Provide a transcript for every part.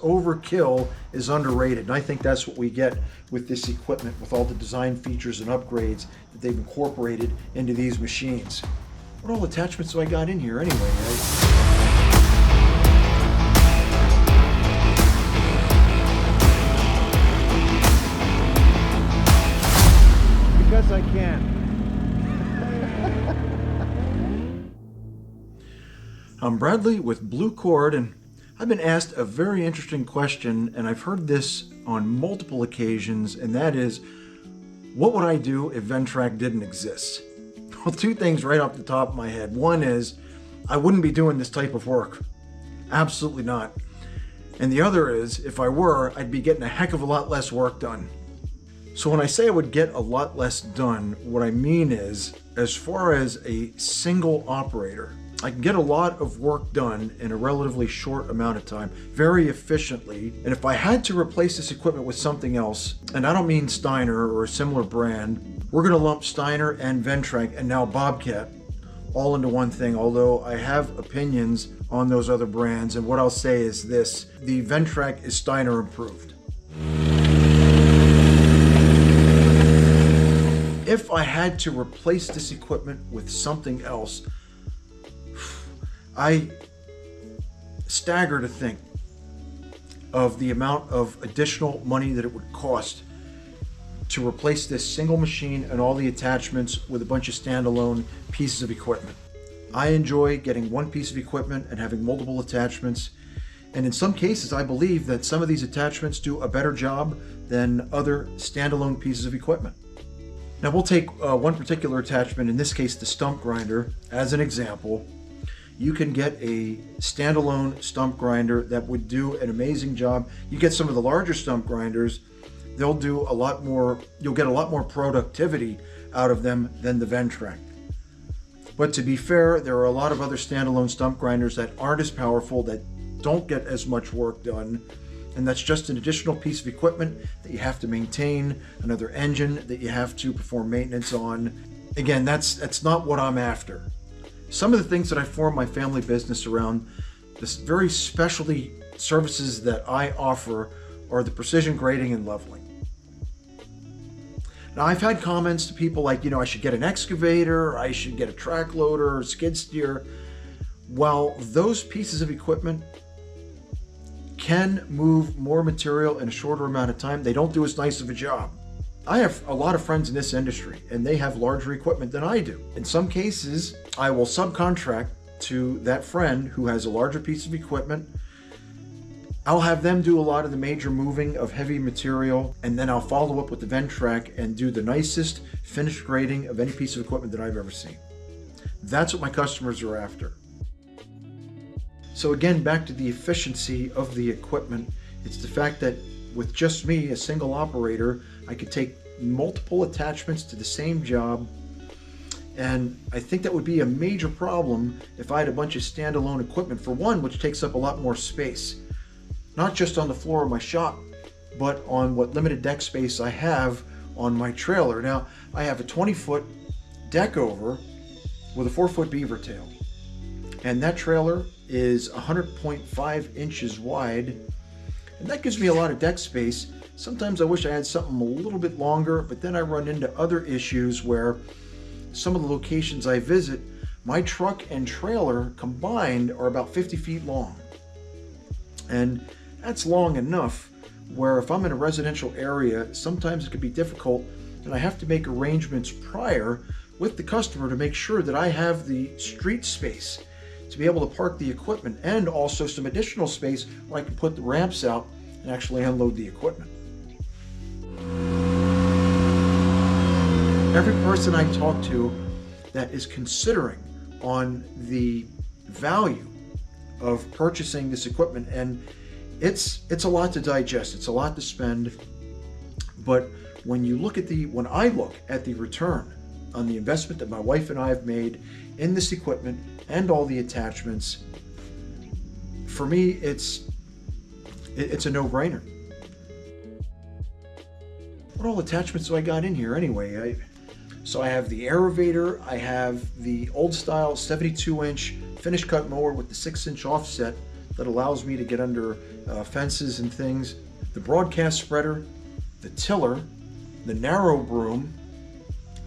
overkill is underrated. And I think that's what we get with this equipment, with all the design features and upgrades that they've incorporated into these machines. What all attachments do I got in here anyway? Because I can. I'm Bradley with Blue Cord, and I've been asked a very interesting question, and I've heard this on multiple occasions, and that is, what would I do if Ventrac didn't exist? Well, two things right off the top of my head. One is, I wouldn't be doing this type of work. Absolutely not. And the other is, if I were, I'd be getting a heck of a lot less work done. So when I say I would get a lot less done, what I mean is, as far as a single operator, I can get a lot of work done in a relatively short amount of time, very efficiently. And if I had to replace this equipment with something else, and I don't mean Steiner or a similar brand, we're going to lump Steiner and Ventrac and now Bobcat all into one thing, although I have opinions on those other brands. And what I'll say is this: the Ventrac is Steiner improved. If I had to replace this equipment with something else, I stagger to think of the amount of additional money that it would cost to replace this single machine and all the attachments with a bunch of standalone pieces of equipment. I enjoy getting one piece of equipment and having multiple attachments, and in some cases I believe that some of these attachments do a better job than other standalone pieces of equipment. Now we'll take one particular attachment, in this case the stump grinder, as an example. You can get a standalone stump grinder that would do an amazing job. You get some of the larger stump grinders, they'll do a lot more, you'll get a lot more productivity out of them than the Ventrac. But to be fair, there are a lot of other standalone stump grinders that aren't as powerful, that don't get as much work done, and that's just an additional piece of equipment that you have to maintain, another engine that you have to perform maintenance on. Again, that's not what I'm after. Some of the things that I form my family business around, this very specialty services that I offer, are the precision grading and leveling. Now, I've had comments to people like, I should get an excavator, I should get a track loader or skid steer. While those pieces of equipment can move more material in a shorter amount of time, they don't do as nice of a job. I have a lot of friends in this industry, and they have larger equipment than I do. In some cases, I will subcontract to that friend who has a larger piece of equipment. I'll have them do a lot of the major moving of heavy material, and then I'll follow up with the Ventrac and do the nicest finished grading of any piece of equipment that I've ever seen. That's what my customers are after. So again, back to the efficiency of the equipment, it's the fact that with just me, a single operator, I could take multiple attachments to the same job, and I think that would be a major problem if I had a bunch of standalone equipment, for one, which takes up a lot more space, not just on the floor of my shop, but on what limited deck space I have on my trailer. Now, I have a 20-foot deck over with a 4-foot beaver tail, and that trailer is 100.5 inches wide, and that gives me a lot of deck space. Sometimes I wish I had something a little bit longer, but then I run into other issues where some of the locations I visit, my truck and trailer combined are about 50 feet long. And that's long enough where if I'm in a residential area, sometimes it can be difficult, and I have to make arrangements prior with the customer to make sure that I have the street space to be able to park the equipment, and also some additional space where I can put the ramps out and actually unload the equipment. Every person I talk to that is considering on the value of purchasing this equipment, and it's a lot to digest, it's a lot to spend, but when I look at the return on the investment that my wife and I have made in this equipment and all the attachments, for me it's a no-brainer. What all attachments do I got in here anyway? So I have the aerator, I have the old style 72-inch finish cut mower with the 6-inch offset that allows me to get under fences and things, the broadcast spreader, the tiller, the narrow broom.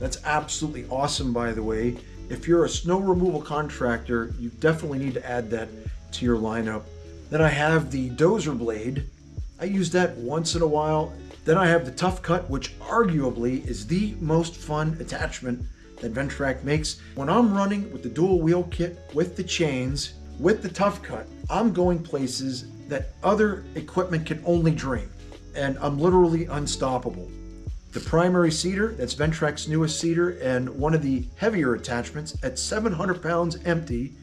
That's absolutely awesome, by the way. If you're a snow removal contractor, you definitely need to add that to your lineup. Then I have the dozer blade. I use that once in a while. Then I have the Tough Cut, which arguably is the most fun attachment that Ventrac makes. When I'm running with the dual wheel kit, with the chains, with the Tough Cut, I'm going places that other equipment can only dream, and I'm literally unstoppable. The primary seater, that's Ventrac's newest seater, and one of the heavier attachments at 700 pounds empty.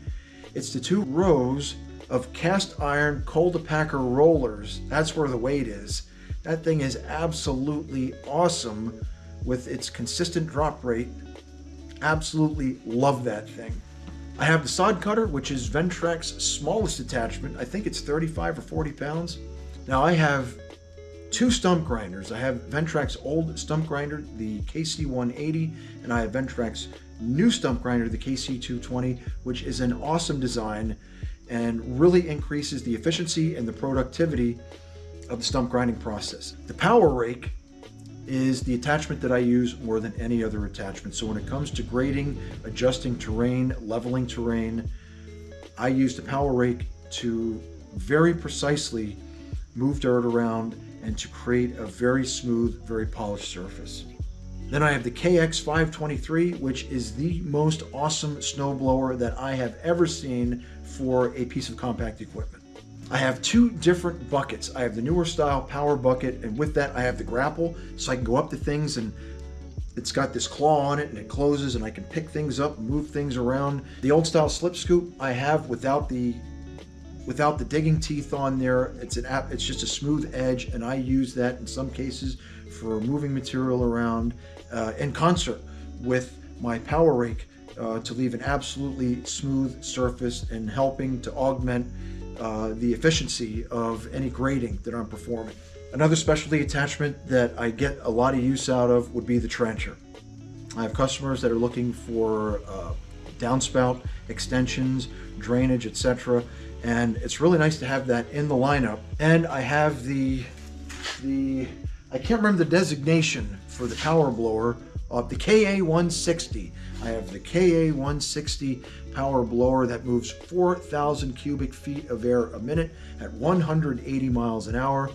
It's the 2 rows of cast iron coal-to-packer rollers. That's where the weight is. That thing is absolutely awesome with its consistent drop rate. Absolutely love that thing. I have the sod cutter, which is Ventrac's smallest attachment. I think it's 35 or 40 pounds. Now I have 2 stump grinders. I have Ventrac's old stump grinder, the KC180, and I have Ventrac's new stump grinder, the KC220, which is an awesome design and really increases the efficiency and the productivity of the stump grinding process. The power rake is the attachment that I use more than any other attachment. So when it comes to grading, adjusting terrain, leveling terrain, I use the power rake to very precisely move dirt around and to create a very smooth, very polished surface. Then I have the KX523, which is the most awesome snowblower that I have ever seen for a piece of compact equipment. I have 2 different buckets. I have the newer style power bucket, and with that I have the grapple, so I can go up to things and it's got this claw on it and it closes and I can pick things up and move things around. The old style slip scoop I have without the digging teeth on there. It's just a smooth edge, and I use that in some cases for moving material around in concert with my power rake to leave an absolutely smooth surface and helping to augment the efficiency of any grading that I'm performing. Another specialty attachment that I get a lot of use out of would be the trencher. I have customers that are looking for downspout extensions, drainage, etc. And it's really nice to have that in the lineup. And I have the I can't remember the designation for the power blower, the KA160. I have the KA160 power blower that moves 4,000 cubic feet of air a minute at 180 miles an hour.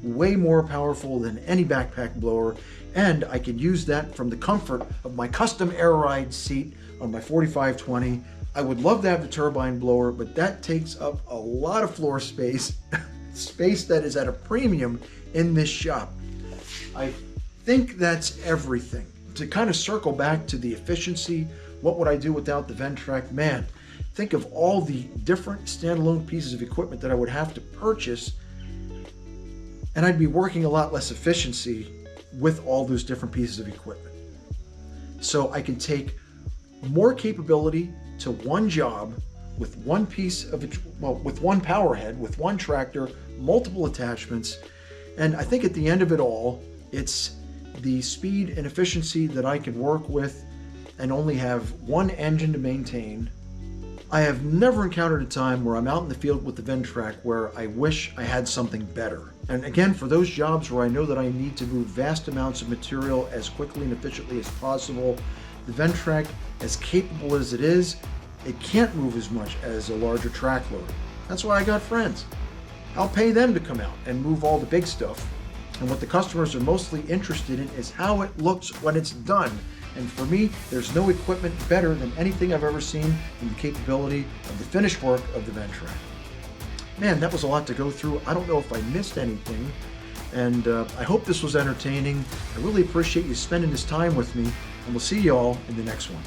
Way more powerful than any backpack blower, and I can use that from the comfort of my custom air ride seat on my 4520. I would love to have the turbine blower, but that takes up a lot of floor space, space that is at a premium in this shop. I think that's everything. To kind of circle back to the efficiency, what would I do without the Ventrac? Man, think of all the different standalone pieces of equipment that I would have to purchase, and I'd be working a lot less efficiency with all those different pieces of equipment. So I can take more capability to one job with one piece of it, well, with one power head, with one tractor, multiple attachments, and I think at the end of it all, it's the speed and efficiency that I can work with and only have one engine to maintain. I have never encountered a time where I'm out in the field with the Ventrac where I wish I had something better. And again, for those jobs where I know that I need to move vast amounts of material as quickly and efficiently as possible, the Ventrac, as capable as it is, it can't move as much as a larger track loader. That's why I got friends. I'll pay them to come out and move all the big stuff. And what the customers are mostly interested in is how it looks when it's done. And for me, there's no equipment better than anything I've ever seen in the capability of the finished work of the Ventrac. Man, that was a lot to go through. I don't know if I missed anything. And I hope this was entertaining. I really appreciate you spending this time with me. And we'll see you all in the next one.